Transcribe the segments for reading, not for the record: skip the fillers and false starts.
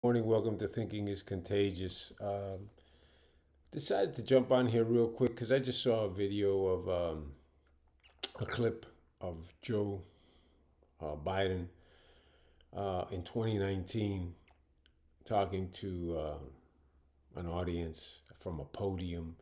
Morning, welcome to Thinking is Contagious. Decided to jump on here real quick because I just saw a video of a clip of Joe Biden in 2019 talking to an audience from a podium,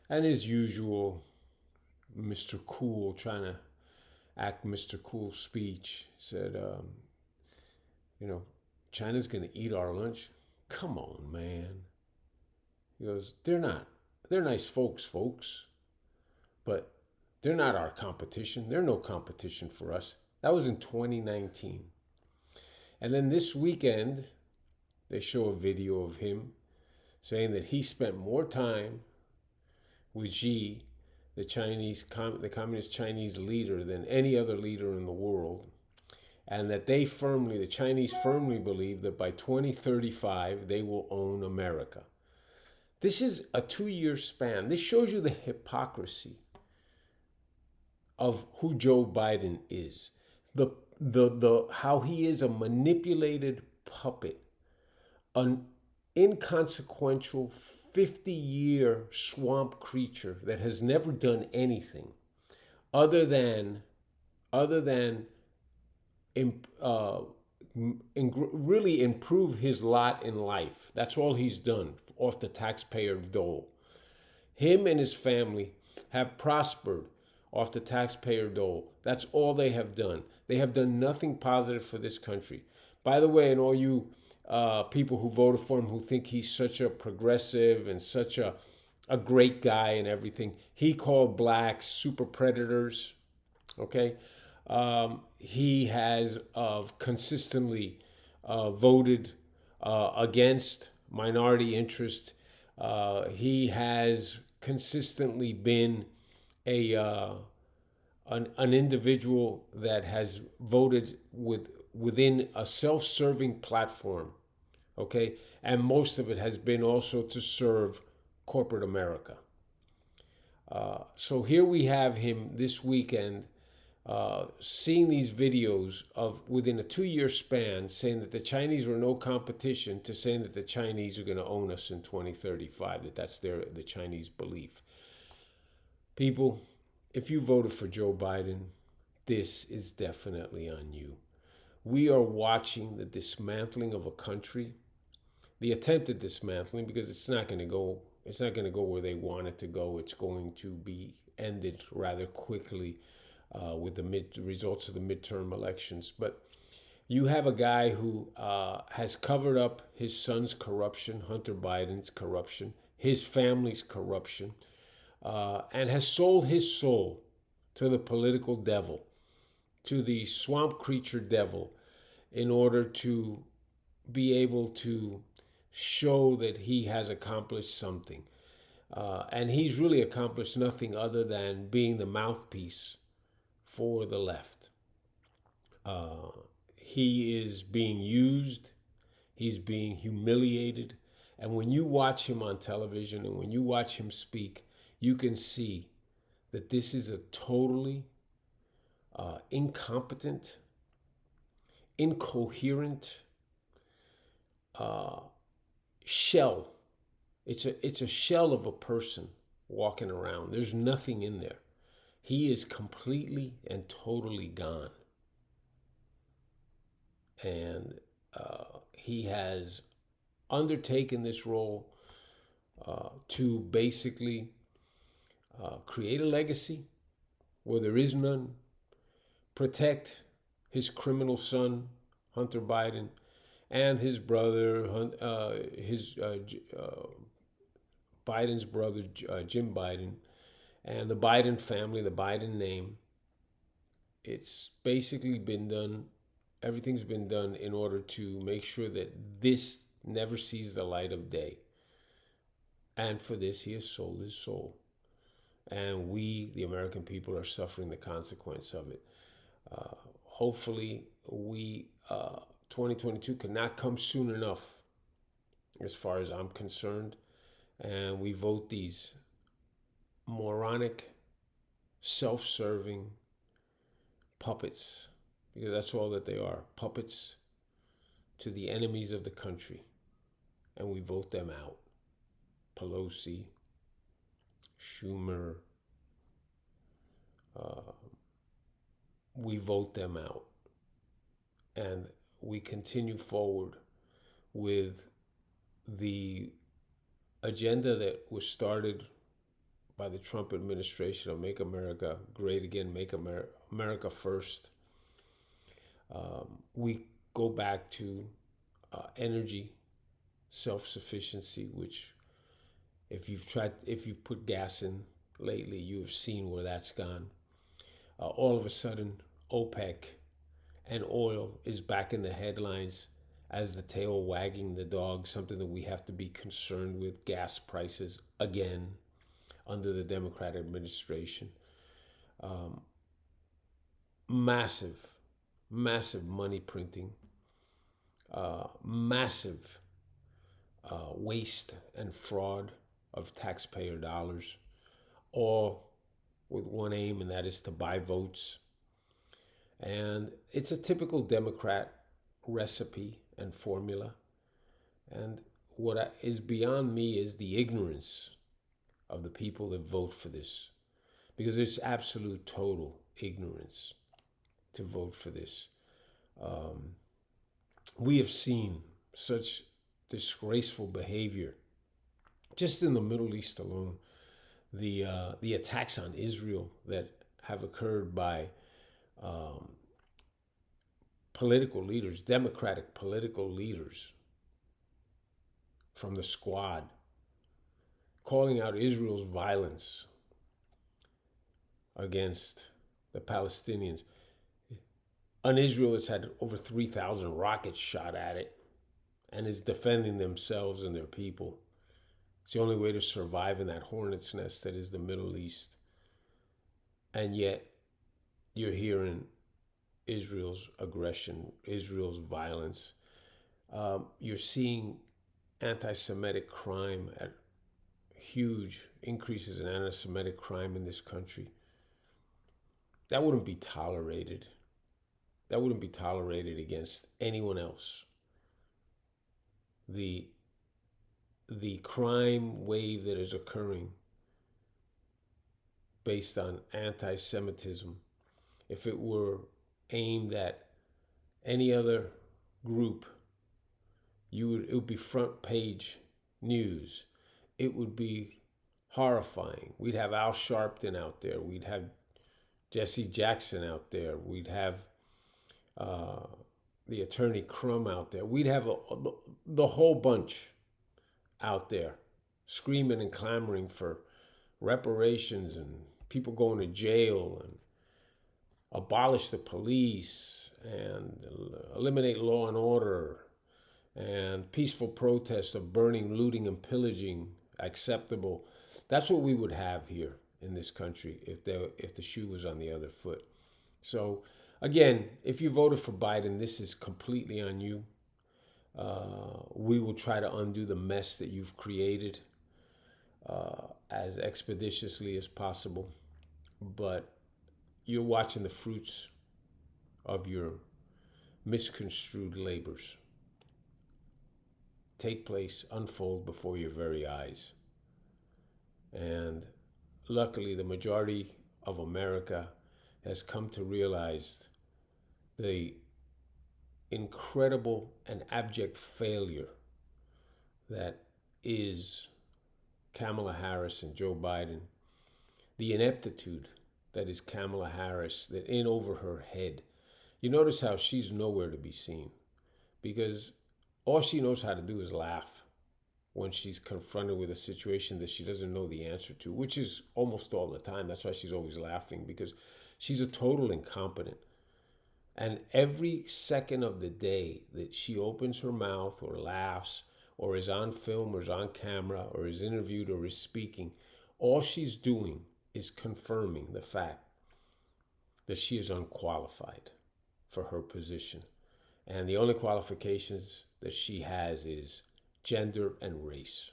and his usual Mr. Cool, trying to act Mr. Cool speech, said, you know, China's going to eat our lunch. Come on, man. He goes, they're not. They're nice folks, but they're not our competition. They're no competition for us. That was in 2019. And then this weekend, they show a video of him saying that he spent more time with Xi, the communist Chinese leader, than any other leader in the world. And that the Chinese firmly believe that by 2035, they will own America. This is a 2 year span. This shows you the hypocrisy of who Joe Biden is. The how he is a manipulated puppet, an inconsequential 50-year swamp creature that has never done anything other than other than uh, really improve his lot in life. That's all he's done off the taxpayer dole. Him and his family have prospered off the taxpayer dole. That's all they have done. They have done nothing positive for this country. By the way, and all you people who voted for him who think he's such a progressive and such a great guy and everything, he called blacks super predators. Okay, he has consistently voted against minority interest. He has consistently been a an individual that has voted within a self-serving platform. Okay, and most of it has been also to serve corporate America. So here we have him this weekend seeing these videos of within a 2 year span saying that the Chinese were no competition to saying that the Chinese are going to own us in 2035, that that's the Chinese belief. People, if you voted for Joe Biden, this is definitely on you. We are watching the dismantling of a country, the attempted dismantling, because it's not going to go where they want it to go. It's going to be ended rather quickly with the results of the midterm elections. But you have a guy who has covered up his son's corruption, Hunter Biden's corruption, his family's corruption, and has sold his soul to the political devil, to the swamp creature devil, in order to be able to show that he has accomplished something. And he's really accomplished nothing other than being the mouthpiece for the left. He is being used, he's being humiliated. And when you watch him on television and when you watch him speak, you can see that this is a totally incompetent, incoherent shell. It's a shell of a person walking around. There's nothing in there. He is completely and totally gone. And he has undertaken this role to basically create a legacy where there is none, protect his criminal son, Hunter Biden, and his brother, Biden's brother, Jim Biden, and the Biden family, the Biden name. It's basically been done, everything's been done in order to make sure that this never sees the light of day. And for this, he has sold his soul. And we, the American people, are suffering the consequence of it. Hopefully, 2022 cannot come soon enough, as far as I'm concerned. And we vote these moronic, self serving puppets, because that's all that they are, puppets to the enemies of the country. and we vote them out. Pelosi, Schumer, uh, we vote them out. And we continue forward with the agenda that was started by the Trump administration of Make America Great Again, Make America First. We go back to energy self-sufficiency, which if you've put gas in lately, you've seen where that's gone. All of a sudden, OPEC and oil is back in the headlines as the tail wagging the dog, something that we have to be concerned with. Gas prices again under the Democrat administration. Massive money printing, massive waste and fraud of taxpayer dollars, all with one aim, and that is to buy votes. And it's a typical Democrat recipe and formula. And what is beyond me is the ignorance of the people that vote for this, because it's absolute total ignorance to vote for this. We have seen such disgraceful behavior just in the Middle East alone. The attacks on Israel that have occurred by political leaders, Democratic political leaders from the Squad, calling out Israel's violence against the Palestinians. An Israel that's had over 3,000 rockets shot at it and is defending themselves and their people. It's the only way to survive in that hornet's nest that is the Middle East. And yet, you're hearing Israel's aggression, Israel's violence. You're seeing anti-Semitic crime at huge increases in anti-Semitic crime in this country. That wouldn't be tolerated. That wouldn't be tolerated against anyone else. The crime wave that is occurring based on anti-Semitism, if it were aimed at any other group, it would be front page news. It would be horrifying. We'd have Al Sharpton out there. We'd have Jesse Jackson out there. We'd have the attorney Crum out there. We'd have the whole bunch out there screaming and clamoring for reparations and people going to jail and abolish the police and eliminate law and order and peaceful protests of burning, looting, and pillaging acceptable. That's what we would have here in this country if the shoe was on the other foot. So again, if you voted for Biden, this is completely on you. We will try to undo the mess that you've created as expeditiously as possible. But you're watching the fruits of your misconstrued labors take place, unfold before your very eyes. And luckily, the majority of America has come to realize the incredible and abject failure that is Kamala Harris and Joe Biden, the ineptitude that is Kamala Harris, that in over her head. You notice how she's nowhere to be seen because all she knows how to do is laugh when she's confronted with a situation that she doesn't know the answer to, which is almost all the time. That's why she's always laughing, because she's a total incompetent. And every second of the day that she opens her mouth or laughs or is on film or is on camera or is interviewed or is speaking, all she's doing is confirming the fact that she is unqualified for her position. And the only qualifications that she has is gender and race.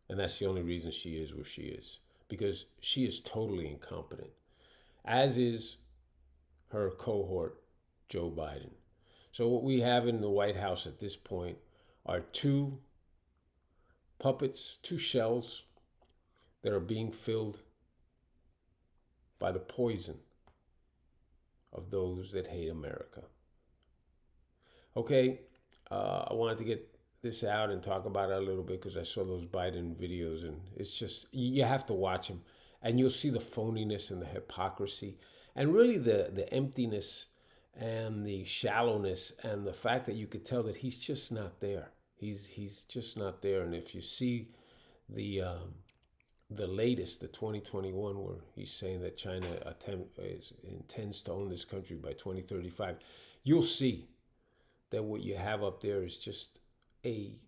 And that's the only reason she is where she is, because she is totally incompetent, as is her cohort, Joe Biden. So what we have in the White House at this point are two puppets, two shells that are being filled by the poison of those that hate America. Okay, I wanted to get this out and talk about it a little bit because I saw those Biden videos, and it's just, you have to watch them and you'll see the phoniness and the hypocrisy and really the emptiness and the shallowness and the fact that you could tell that he's just not there. He's just not there. And if you see the latest, the 2021, where he's saying that China intends to own this country by 2035, you'll see that what you have up there is just a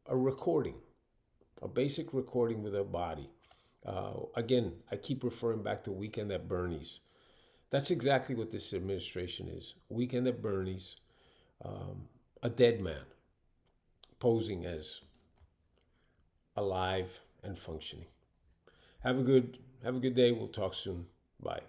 recording, a basic recording with a body. Again, I keep referring back to Weekend at Bernie's. That's exactly what this administration is. Weekend at Bernie's, a dead man posing as alive and functioning. Have a good day. We'll talk soon. Bye.